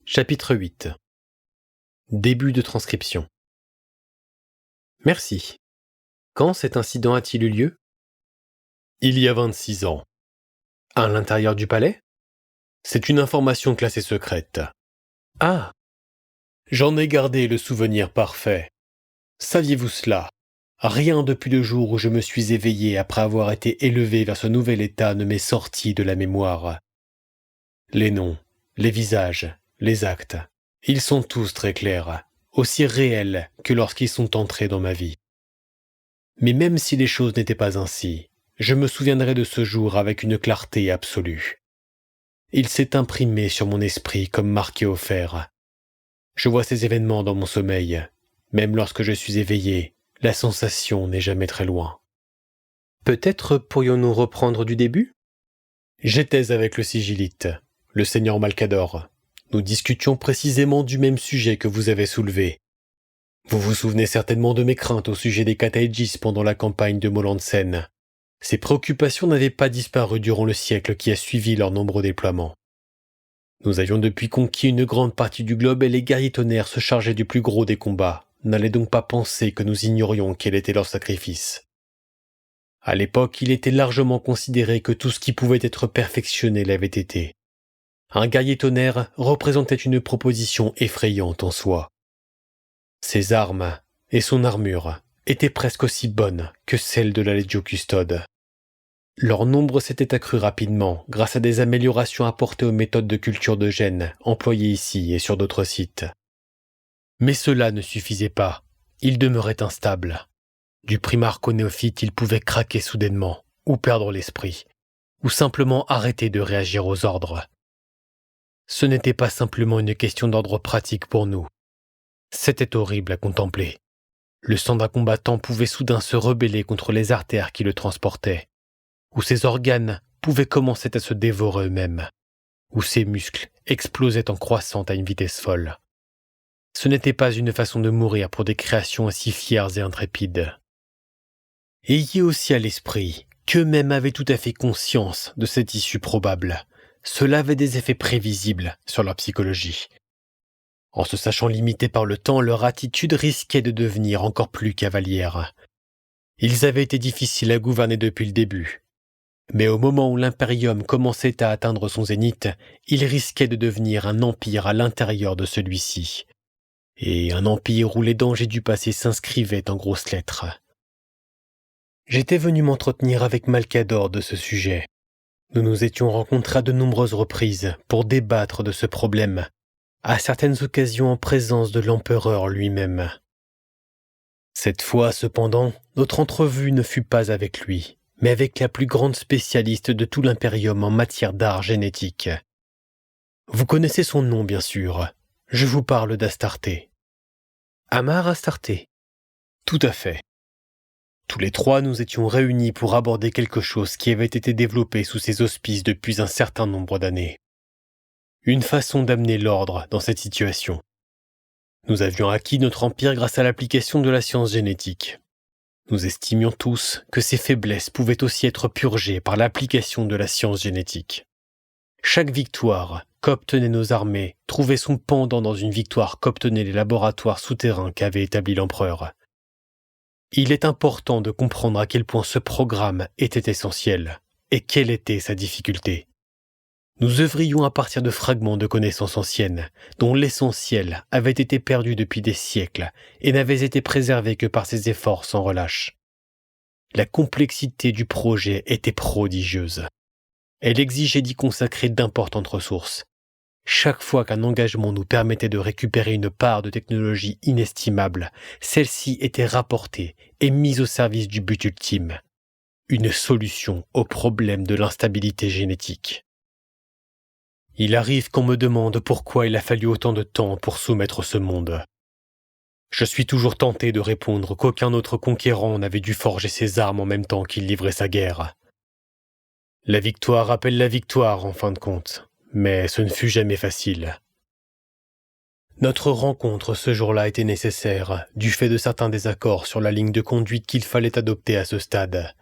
Chapitre 8. Début de transcription. Merci. Quand cet incident a-t-il eu lieu? Il y a 26 ans. À l'intérieur du palais? C'est une information classée secrète. Ah, J'en ai gardé le souvenir parfait. Saviez-vous cela? Rien depuis le jour où je me suis éveillé après avoir été élevé vers ce nouvel état ne m'est sorti de la mémoire. Les noms, les visages, les actes, ils sont tous très clairs, aussi réels que lorsqu'ils sont entrés dans ma vie. Mais même si les choses n'étaient pas ainsi, je me souviendrai de ce jour avec une clarté absolue. Il s'est imprimé sur mon esprit comme marqué au fer. Je vois ces événements dans mon sommeil. Même lorsque je suis éveillé, la sensation n'est jamais très loin. peut-être pourrions-nous reprendre du début? J'étais avec le sigillite, le seigneur Malcador. Nous discutions précisément du même sujet que vous avez soulevé. Vous vous souvenez certainement de mes craintes au sujet des Kataegis pendant la campagne de Molandsen. Ces préoccupations n'avaient pas disparu durant le siècle qui a suivi leur nombreux déploiements. Nous avions depuis conquis une grande partie du globe et les guerriers tonnerres se chargeaient du plus gros des combats, n'allaient donc pas penser que nous ignorions quel était leur sacrifice. À l'époque, il était largement considéré que tout ce qui pouvait être perfectionné l'avait été. Un guerrier tonnerre représentait une proposition effrayante en soi. Ses armes et son armure étaient presque aussi bonnes que celles de la Legio Custode. Leur nombre s'était accru rapidement grâce à des améliorations apportées aux méthodes de culture de gènes employées ici et sur d'autres sites. Mais cela ne suffisait pas, ils demeuraient instables. Du primarque au néophyte, ils pouvaient craquer soudainement, ou perdre l'esprit, ou simplement arrêter de réagir aux ordres. Ce n'était pas simplement une question d'ordre pratique pour nous. C'était horrible à contempler. Le sang d'un combattant pouvait soudain se rebeller contre les artères qui le transportaient, où ses organes pouvaient commencer à se dévorer eux-mêmes, où ses muscles explosaient en croissant à une vitesse folle. Ce n'était pas une façon de mourir pour des créations aussi fières et intrépides. Ayez aussi à l'esprit qu'eux-mêmes avaient tout à fait conscience de cette issue probable. Cela avait des effets prévisibles sur leur psychologie. En se sachant limités par le temps, leur attitude risquait de devenir encore plus cavalière. Ils avaient été difficiles à gouverner depuis le début. Mais au moment où l'Imperium commençait à atteindre son zénith, il risquait de devenir un empire à l'intérieur de celui-ci. Et un empire où les dangers du passé s'inscrivaient en grosses lettres. J'étais venu m'entretenir avec Malcador de ce sujet. Nous nous étions rencontrés à de nombreuses reprises pour débattre de ce problème, à certaines occasions en présence de l'empereur lui-même. Cette fois, cependant, notre entrevue ne fut pas avec lui, mais avec la plus grande spécialiste de tout l'Imperium en matière d'art génétique. Vous connaissez son nom, bien sûr. Je vous parle d'Astarté. Amar Astarté. Tout à fait. Tous les trois, nous étions réunis pour aborder quelque chose qui avait été développé sous ses auspices depuis un certain nombre d'années. Une façon d'amener l'ordre dans cette situation. Nous avions acquis notre empire grâce à l'application de la science génétique. Nous estimions tous que ces faiblesses pouvaient aussi être purgées par l'application de la science génétique. Chaque victoire qu'obtenaient nos armées trouvait son pendant dans une victoire qu'obtenaient les laboratoires souterrains qu'avait établi l'empereur. Il est important de comprendre à quel point ce programme était essentiel et quelle était sa difficulté. Nous œuvrions à partir de fragments de connaissances anciennes, dont l'essentiel avait été perdu depuis des siècles et n'avait été préservé que par ses efforts sans relâche. La complexité du projet était prodigieuse. Elle exigeait d'y consacrer d'importantes ressources. Chaque fois qu'un engagement nous permettait de récupérer une part de technologie inestimable, celle-ci était rapportée et mise au service du but ultime. Une solution au problème de l'instabilité génétique. Il arrive qu'on me demande pourquoi il a fallu autant de temps pour soumettre ce monde. Je suis toujours tenté de répondre qu'aucun autre conquérant n'avait dû forger ses armes en même temps qu'il livrait sa guerre. La victoire appelle la victoire en fin de compte. Mais ce ne fut jamais facile. Notre rencontre ce jour-là était nécessaire, du fait de certains désaccords sur la ligne de conduite qu'il fallait adopter à ce stade.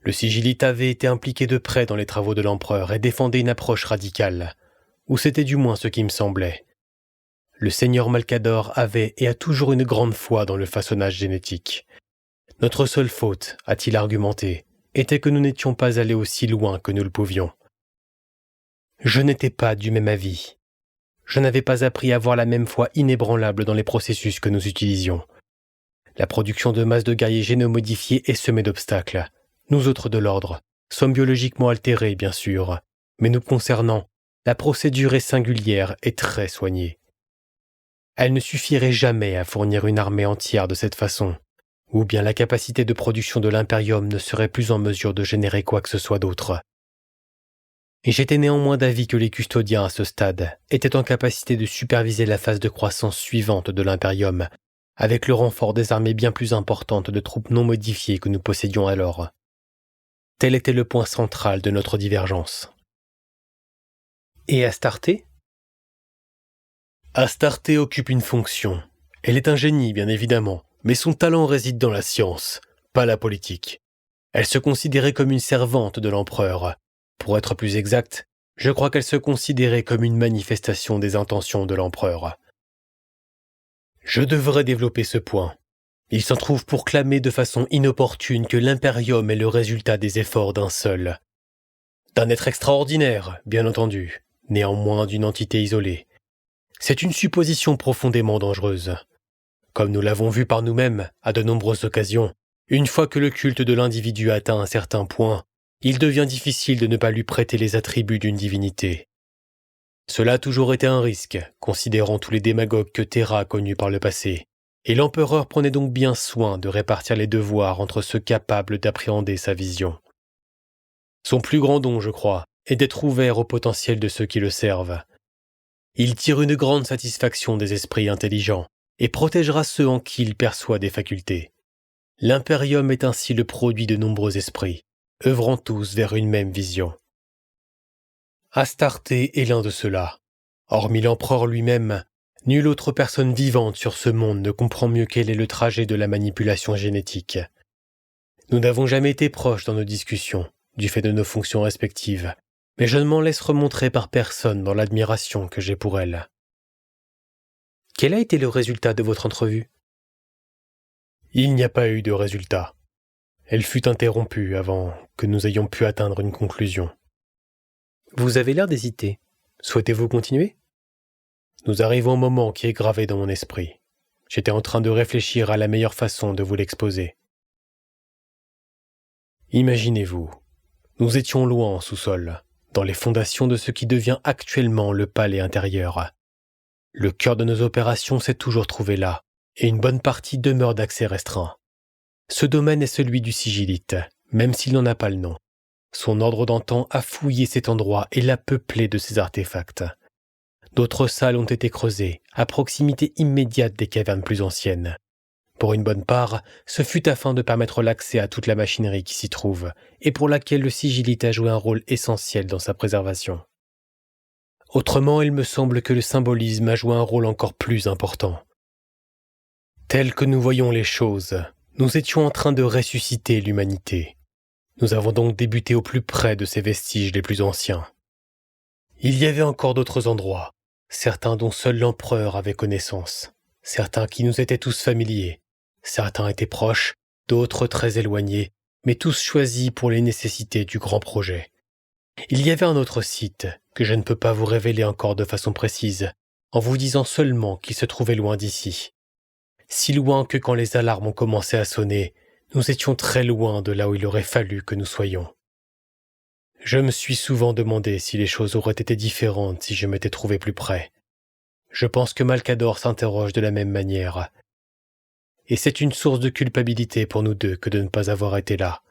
Le sigillite avait été impliqué de près dans les travaux de l'empereur et défendait une approche radicale, ou c'était du moins ce qui me semblait. Le seigneur Malcador avait et a toujours une grande foi dans le façonnage génétique. Notre seule faute, a-t-il argumenté, était que nous n'étions pas allés aussi loin que nous le pouvions. Je n'étais pas du même avis. Je n'avais pas appris à avoir la même foi inébranlable dans les processus que nous utilisions. La production de masse de guerriers génomodifiés est semée d'obstacles. Nous autres de l'ordre sommes biologiquement altérés, bien sûr, mais nous concernant, la procédure est singulière et très soignée. Elle ne suffirait jamais à fournir une armée entière de cette façon, ou bien la capacité de production de l'Imperium ne serait plus en mesure de générer quoi que ce soit d'autre. Et j'étais néanmoins d'avis que les custodiens à ce stade étaient en capacité de superviser la phase de croissance suivante de l'Imperium, avec le renfort des armées bien plus importantes de troupes non modifiées que nous possédions alors. Tel était le point central de notre divergence. Et Astarté ? Astarté occupe une fonction. Elle est un génie, bien évidemment, mais son talent réside dans la science, pas la politique. Elle se considérait comme une servante de l'empereur. Pour être plus exact, je crois qu'elle se considérait comme une manifestation des intentions de l'empereur. Je devrais développer ce point. Il s'en trouve pour clamer de façon inopportune que l'Imperium est le résultat des efforts d'un seul. D'un être extraordinaire, bien entendu, néanmoins d'une entité isolée. C'est une supposition profondément dangereuse. Comme nous l'avons vu par nous-mêmes à de nombreuses occasions, une fois que le culte de l'individu atteint un certain point, il devient difficile de ne pas lui prêter les attributs d'une divinité. Cela a toujours été un risque, considérant tous les démagogues que Terra a connus par le passé, et l'empereur prenait donc bien soin de répartir les devoirs entre ceux capables d'appréhender sa vision. Son plus grand don, je crois, est d'être ouvert au potentiel de ceux qui le servent. Il tire une grande satisfaction des esprits intelligents et protégera ceux en qui il perçoit des facultés. L'Imperium est ainsi le produit de nombreux esprits, œuvrant tous vers une même vision. Astarté est l'un de ceux-là. Hormis l'empereur lui-même, nulle autre personne vivante sur ce monde ne comprend mieux quel est le trajet de la manipulation génétique. Nous n'avons jamais été proches dans nos discussions, du fait de nos fonctions respectives, mais je ne m'en laisse remontrer par personne dans l'admiration que j'ai pour elle. Quel a été le résultat de votre entrevue ? Il n'y a pas eu de résultat. Elle fut interrompue avant que nous ayons pu atteindre une conclusion. Vous avez l'air d'hésiter. Souhaitez-vous continuer ? Nous arrivons au moment qui est gravé dans mon esprit. J'étais en train de réfléchir à la meilleure façon de vous l'exposer. Imaginez-vous, nous étions loin en sous-sol, dans les fondations de ce qui devient actuellement le palais intérieur. Le cœur de nos opérations s'est toujours trouvé là, et une bonne partie demeure d'accès restreint. Ce domaine est celui du sigillite, même s'il n'en a pas le nom. Son ordre d'antan a fouillé cet endroit et l'a peuplé de ses artefacts. D'autres salles ont été creusées, à proximité immédiate des cavernes plus anciennes. Pour une bonne part, ce fut afin de permettre l'accès à toute la machinerie qui s'y trouve, et pour laquelle le sigillite a joué un rôle essentiel dans sa préservation. Autrement, il me semble que le symbolisme a joué un rôle encore plus important. Tel que nous voyons les choses, nous étions en train de ressusciter l'humanité. Nous avons donc débuté au plus près de ces vestiges les plus anciens. Il y avait encore d'autres endroits, certains dont seul l'empereur avait connaissance, certains qui nous étaient tous familiers, certains étaient proches, d'autres très éloignés, mais tous choisis pour les nécessités du grand projet. Il y avait un autre site que je ne peux pas vous révéler encore de façon précise, en vous disant seulement qu'il se trouvait loin d'ici. Si loin que quand les alarmes ont commencé à sonner, nous étions très loin de là où il aurait fallu que nous soyons. Je me suis souvent demandé si les choses auraient été différentes si je m'étais trouvé plus près. Je pense que Malcador s'interroge de la même manière. Et c'est une source de culpabilité pour nous deux que de ne pas avoir été là.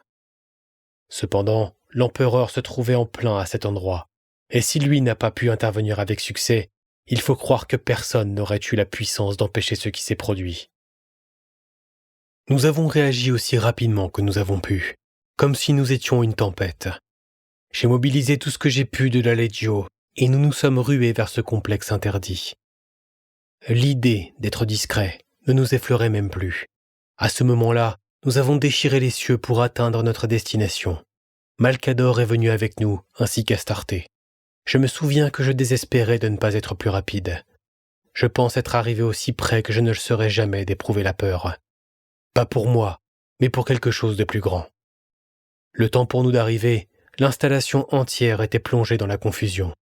Cependant, l'empereur se trouvait en plein à cet endroit, et si lui n'a pas pu intervenir avec succès, il faut croire que personne n'aurait eu la puissance d'empêcher ce qui s'est produit. Nous avons réagi aussi rapidement que nous avons pu, comme si nous étions une tempête. J'ai mobilisé tout ce que j'ai pu de la Legio, et nous nous sommes rués vers ce complexe interdit. L'idée d'être discret ne nous effleurait même plus. À ce moment-là, nous avons déchiré les cieux pour atteindre notre destination. Malcador est venu avec nous, ainsi qu'Astarté. Je me souviens que je désespérais de ne pas être plus rapide. Je pense être arrivé aussi près que je ne le serai jamais d'éprouver la peur. Pas pour moi, mais pour quelque chose de plus grand. Le temps pour nous d'arriver, l'installation entière était plongée dans la confusion.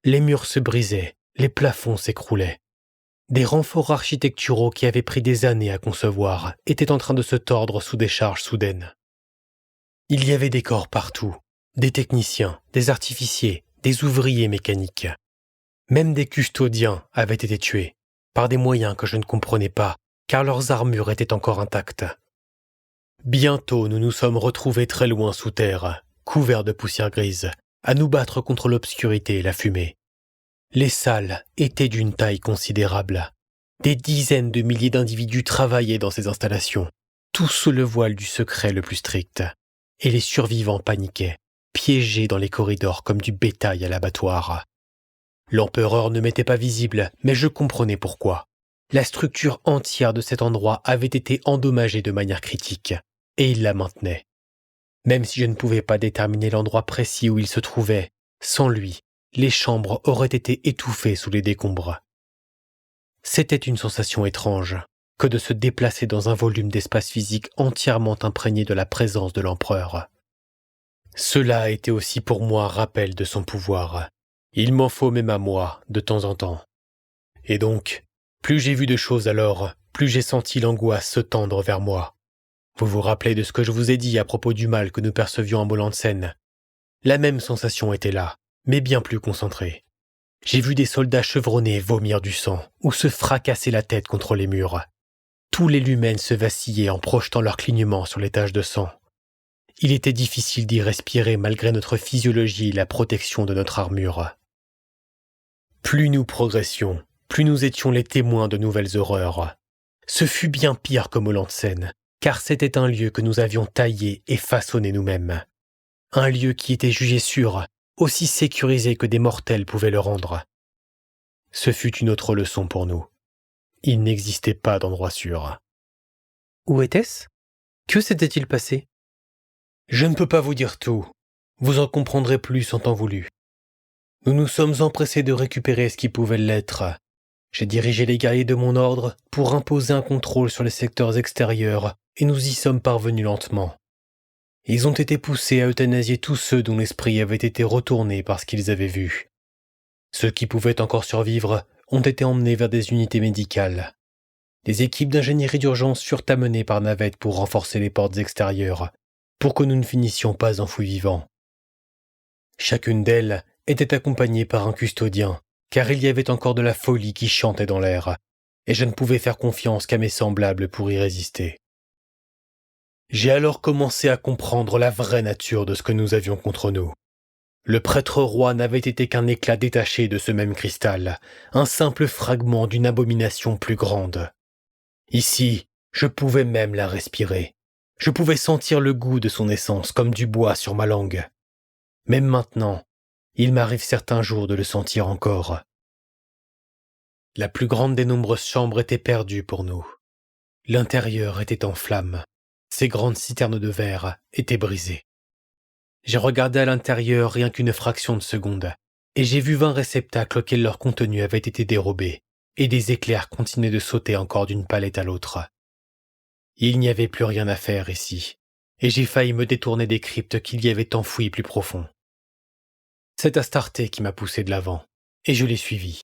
Les murs se brisaient, les plafonds s'écroulaient. Des renforts architecturaux qui avaient pris des années à concevoir étaient en train de se tordre sous des charges soudaines. Il y avait des corps partout, des techniciens, des artificiers, des ouvriers mécaniques. Même des custodiens avaient été tués, par des moyens que je ne comprenais pas, car leurs armures étaient encore intactes. Bientôt nous nous sommes retrouvés très loin sous terre, couverts de poussière grise, à nous battre contre l'obscurité et la fumée. Les salles étaient d'une taille considérable. Des dizaines de milliers d'individus travaillaient dans ces installations, tous sous le voile du secret le plus strict. Et les survivants paniquaient, piégés dans les corridors comme du bétail à l'abattoir. L'empereur ne m'était pas visible, mais je comprenais pourquoi. La structure entière de cet endroit avait été endommagée de manière critique, et il la maintenait. Même si je ne pouvais pas déterminer l'endroit précis où il se trouvait, sans lui, les chambres auraient été étouffées sous les décombres. C'était une sensation étrange que de se déplacer dans un volume d'espace physique entièrement imprégné de la présence de l'empereur. Cela était aussi pour moi un rappel de son pouvoir. Il m'en faut même à moi, de temps en temps. Et donc, plus j'ai vu de choses alors, plus j'ai senti l'angoisse se tendre vers moi. Vous vous rappelez de ce que je vous ai dit à propos du mal que nous percevions en Molandsen? La même sensation était là, mais bien plus concentrée. J'ai vu des soldats chevronnés vomir du sang ou se fracasser la tête contre les murs. Tous les lumens se vacillaient en projetant leur clignement sur les taches de sang. Il était difficile d'y respirer malgré notre physiologie et la protection de notre armure. Plus nous progressions, plus nous étions les témoins de nouvelles horreurs. Ce fut bien pire que Molandsen, car c'était un lieu que nous avions taillé et façonné nous-mêmes. Un lieu qui était jugé sûr, aussi sécurisé que des mortels pouvaient le rendre. Ce fut une autre leçon pour nous. Il n'existait pas d'endroit sûr. Où était-ce? Que s'était-il passé? Je ne peux pas vous dire tout. Vous en comprendrez plus en temps voulu. Nous nous sommes empressés de récupérer ce qui pouvait l'être. J'ai dirigé les guerriers de mon ordre pour imposer un contrôle sur les secteurs extérieurs et nous y sommes parvenus lentement. Ils ont été poussés à euthanasier tous ceux dont l'esprit avait été retourné par ce qu'ils avaient vu. Ceux qui pouvaient encore survivre ont été emmenés vers des unités médicales. Des équipes d'ingénierie d'urgence furent amenées par navette pour renforcer les portes extérieures, pour que nous ne finissions pas enfouis vivants. Chacune d'elles était accompagnée par un custodien, car il y avait encore de la folie qui chantait dans l'air, et je ne pouvais faire confiance qu'à mes semblables pour y résister. J'ai alors commencé à comprendre la vraie nature de ce que nous avions contre nous. Le prêtre roi n'avait été qu'un éclat détaché de ce même cristal, un simple fragment d'une abomination plus grande. Ici, je pouvais même la respirer. Je pouvais sentir le goût de son essence comme du bois sur ma langue. Même maintenant, il m'arrive certains jours de le sentir encore. La plus grande des nombreuses chambres était perdue pour nous. L'intérieur était en flammes. Ces grandes citernes de verre étaient brisées. J'ai regardé à l'intérieur rien qu'une fraction de seconde, et j'ai vu 20 réceptacles auxquels leur contenu avait été dérobé, et des éclairs continuaient de sauter encore d'une palette à l'autre. Il n'y avait plus rien à faire ici, et j'ai failli me détourner des cryptes qu'il y avait enfouies plus profond. C'est Astarté qui m'a poussé de l'avant, et je l'ai suivie.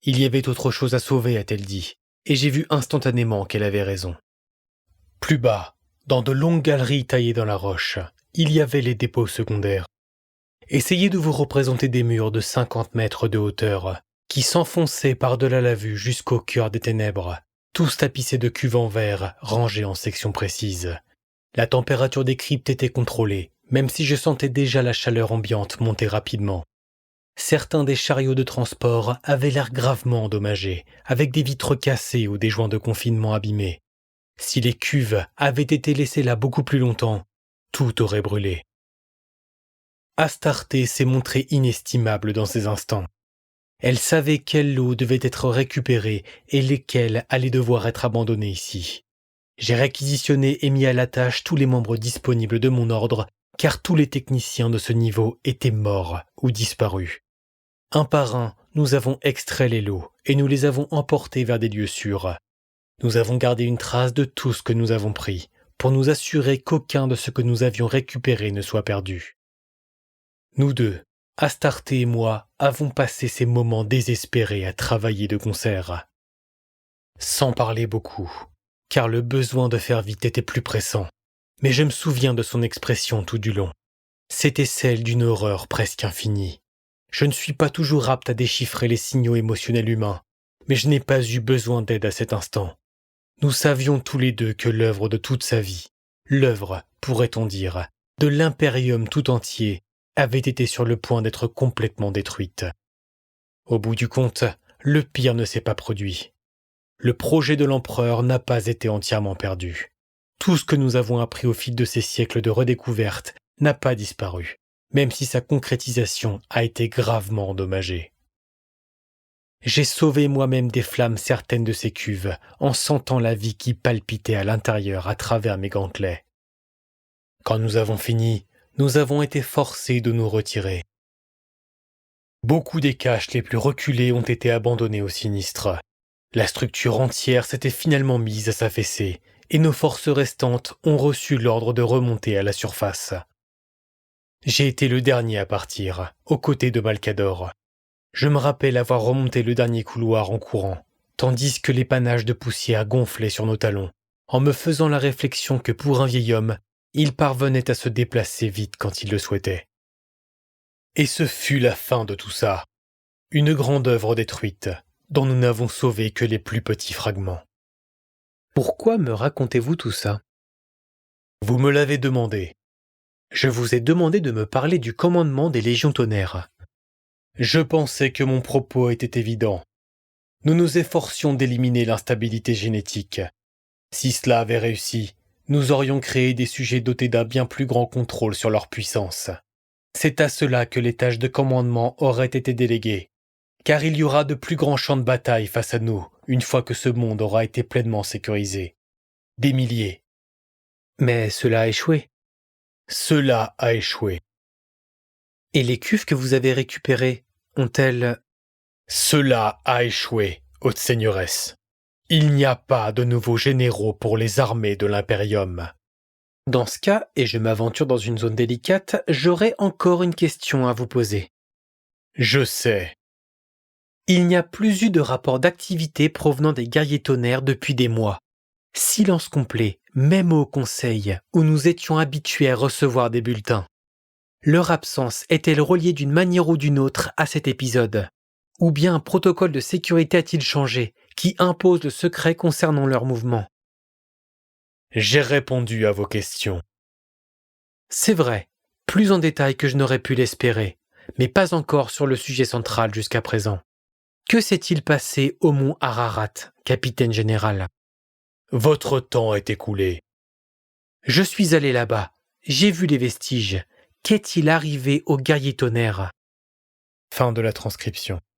Il y avait autre chose à sauver, a-t-elle dit, et j'ai vu instantanément qu'elle avait raison. Plus bas, dans de longues galeries taillées dans la roche, il y avait les dépôts secondaires. Essayez de vous représenter des murs de 50 mètres de hauteur, qui s'enfonçaient par-delà la vue jusqu'au cœur des ténèbres, tous tapissés de cuves en verre, rangés en sections précises. La température des cryptes était contrôlée, même si je sentais déjà la chaleur ambiante monter rapidement. Certains des chariots de transport avaient l'air gravement endommagés, avec des vitres cassées ou des joints de confinement abîmés. Si les cuves avaient été laissées là beaucoup plus longtemps, tout aurait brûlé. Astarté s'est montrée inestimable dans ces instants. Elle savait quelle eau devait être récupérée et lesquelles allaient devoir être abandonnées ici. J'ai réquisitionné et mis à la tâche tous les membres disponibles de mon ordre, car tous les techniciens de ce niveau étaient morts ou disparus. Un par un, nous avons extrait les lots et nous les avons emportés vers des lieux sûrs. Nous avons gardé une trace de tout ce que nous avons pris, pour nous assurer qu'aucun de ce que nous avions récupéré ne soit perdu. Nous deux, Astarté et moi, avons passé ces moments désespérés à travailler de concert. Sans parler beaucoup, car le besoin de faire vite était plus pressant, mais je me souviens de son expression tout du long. C'était celle d'une horreur presque infinie. Je ne suis pas toujours apte à déchiffrer les signaux émotionnels humains, mais je n'ai pas eu besoin d'aide à cet instant. Nous savions tous les deux que l'œuvre de toute sa vie, l'œuvre, pourrait-on dire, de l'impérium tout entier, avait été sur le point d'être complètement détruite. Au bout du compte, le pire ne s'est pas produit. Le projet de l'empereur n'a pas été entièrement perdu. Tout ce que nous avons appris au fil de ces siècles de redécouverte n'a pas disparu, même si sa concrétisation a été gravement endommagée. J'ai sauvé moi-même des flammes certaines de ces cuves, en sentant la vie qui palpitait à l'intérieur à travers mes gantelets. Quand nous avons fini, nous avons été forcés de nous retirer. Beaucoup des caches les plus reculées ont été abandonnées au sinistre. La structure entière s'était finalement mise à s'affaisser, et nos forces restantes ont reçu l'ordre de remonter à la surface. J'ai été le dernier à partir, aux côtés de Malcador. Je me rappelle avoir remonté le dernier couloir en courant, tandis que les panaches de poussière gonflaient sur nos talons, en me faisant la réflexion que pour un vieil homme, il parvenait à se déplacer vite quand il le souhaitait. Et ce fut la fin de tout ça. Une grande œuvre détruite, dont nous n'avons sauvé que les plus petits fragments. Pourquoi me racontez-vous tout ça ? Vous me l'avez demandé. Je vous ai demandé de me parler du commandement des Légions Tonnerres. Je pensais que mon propos était évident. Nous nous efforcions d'éliminer l'instabilité génétique. Si cela avait réussi, nous aurions créé des sujets dotés d'un bien plus grand contrôle sur leur puissance. C'est à cela que les tâches de commandement auraient été déléguées, car il y aura de plus grands champs de bataille face à nous une fois que ce monde aura été pleinement sécurisé. Des milliers. Mais cela a échoué. Cela a échoué. Et les cuves que vous avez récupérées, ont-elles... Cela a échoué, haute seigneuresses. Il n'y a pas de nouveaux généraux pour les armées de l'Impérium. Dans ce cas, et je m'aventure dans une zone délicate, j'aurais encore une question à vous poser. Je sais. Il n'y a plus eu de rapport d'activité provenant des guerriers tonnerres depuis des mois. Silence complet, même au Conseil, où nous étions habitués à recevoir des bulletins. Leur absence est-elle reliée d'une manière ou d'une autre à cet épisode ? Ou bien un protocole de sécurité a-t-il changé, qui impose le secret concernant leurs mouvements ? J'ai répondu à vos questions. C'est vrai, plus en détail que je n'aurais pu l'espérer, mais pas encore sur le sujet central jusqu'à présent. Que s'est-il passé au mont Ararat, capitaine général ? Votre temps est écoulé. Je suis allé là-bas, j'ai vu les vestiges. Qu'est-il arrivé aux guerriers tonnerres ? Fin de la transcription.